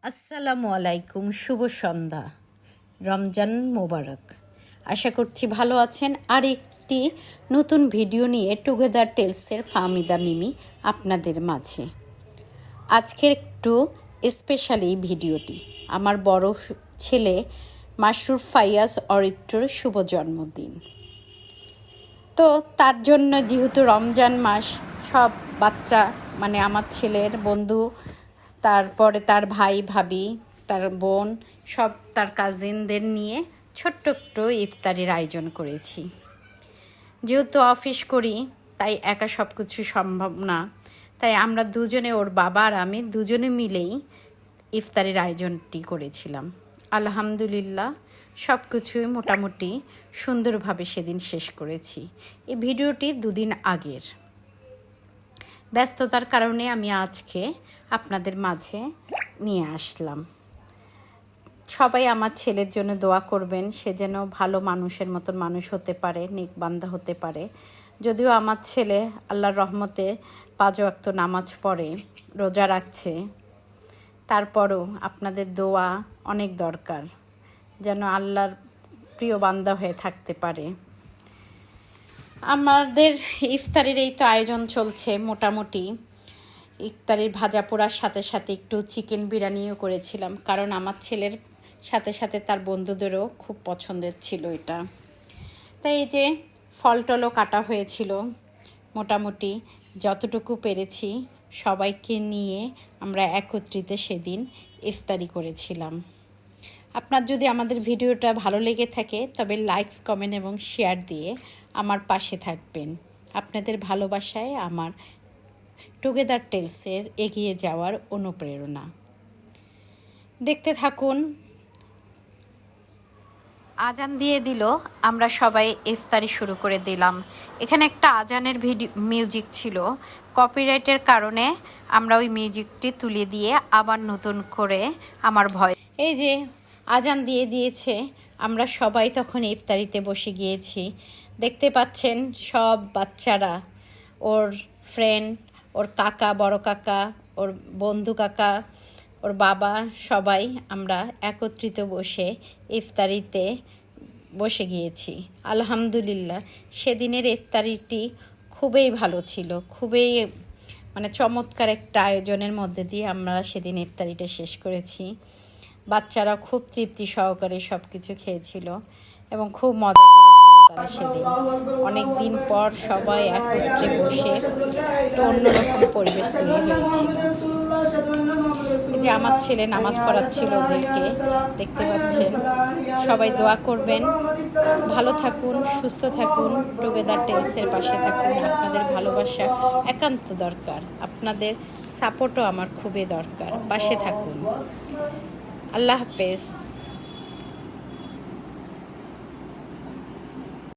আসসালামু আলাইকুম, শুভ সন্ধ্যা, রমজান মোবারক। আশা করছি ভালো আছেন। আর একটি নতুন ভিডিও নিয়ে টুগেদার টেলসের ফাহমিদা মিমি আপনাদের মাঝে। আজকের একটু স্পেশালি ভিডিওটি আমার বড় ছেলে মাশরুফ ফাইয়াজ অরিত্রর শুভ জন্মদিন। তো তার জন্য যেহেতু রমজান মাস, সব বাচ্চা মানে আমার ছেলের বন্ধু, তারপরে তার ভাই ভাবি, তার বোন, সব তার কাজিনদের নিয়ে ছোট্ট একটু ইফতারির আয়োজন করেছি। যেহেতু অফিস করি তাই একা সব কিছু সম্ভব না, তাই আমরা দুজনে, ওর বাবা আর আমি দুজনে মিলেই ইফতারির আয়োজনটি করেছিলাম। আলহামদুলিল্লাহ সব কিছুই মোটামুটি সুন্দরভাবে সেদিন শেষ করেছি। এই ভিডিওটি দুদিন আগের, ব্যস্ততার কারণে আমি আজকে আপনাদের মাঝে নিয়ে আসলাম। সবাই আমার ছেলের জন্য দোয়া করবেন, সে যেন ভালো মানুষের মতন মানুষ হতে পারে, নেকবান্দা হতে পারে। যদিও আমার ছেলে আল্লাহর রহমতে 5 ওয়াক্ত নামাজ পড়ে, রোজা রাখছে, তারপরও আপনাদের দোয়া অনেক দরকার, যেন আল্লাহর প্রিয় বান্দা হয়ে থাকতে পারে। আমাদের ইফতারির এই তো আয়োজন চলছে মোটামুটি। ইফতারির ভাজা পোড়ার সাথে সাথে একটু চিকেন বিরিয়ানিও করেছিলাম, কারণ আমার ছেলের সাথে সাথে তার বন্ধুদেরও খুব পছন্দের ছিল এটা। তাই এই যে ফল টলও কাটা হয়েছিল, মোটামুটি যতটুকু পেরেছি সবাইকে নিয়ে আমরা একত্রিত সেদিন ইফতারি করেছিলাম। আপনার যদি আমাদের ভিডিওটা ভালো লেগে থাকে তবে লাইকস, কমেন্ট এবং শেয়ার দিয়ে আমার পাশে থাকবেন। আপনাদের ভালোবাসায় আমার টুগেদার টেলসের এগিয়ে যাওয়ার অনুপ্রেরণা। দেখতে থাকুন। আজান দিয়ে দিল, আমরা সবাই ইফতারি শুরু করে দিলাম। এখানে একটা আজানের মিউজিক ছিল, কপিরাইটের কারণে আমরা ওই মিউজিকটি তুলে দিয়ে আবার নতুন করে আমার ভয়। এই যে আজান দিয়ে দিয়েছে, আমরা সবাই তখন ইফতারিতে বসে গিয়েছি। দেখতে পাচ্ছেন সব বাচ্চারা, ওর ফ্রেন্ড, ওর কাকা, বড় কাকা, ওর বন্ধু কাকা, ওর বাবা, সবাই আমরা একত্রিত বসে ইফতারিতে বসে গিয়েছি। আলহামদুলিল্লাহ সেদিনের ইফতারিটি খুবই ভালো ছিল, খুবই মানে চমৎকার একটা আয়োজনের মধ্যে দিয়ে আমরা সেদিন ইফতারিটা শেষ করেছি। বাচ্চারা খুব তৃপ্তি সহকারে সব কিছু খেয়েছিল এবং খুব মজা করেছিল তারা সেদিন। অনেক দিন পর সবাই একত্রে বসে একটু অন্যরকম পরিবেশ তৈরি হয়েছিল। যে আমার ছেলে নামাজ পড়াচ্ছিল ওদেরকে, দেখতে পাচ্ছেন। সবাই দোয়া করবেন, ভালো থাকুন, সুস্থ থাকুন, টুগেদার টেলসের পাশে থাকুন। আপনাদের ভালোবাসা একান্ত দরকার, আপনাদের সাপোর্টও আমার খুবই দরকার। পাশে থাকুন। আল্লাহ হাফেজ।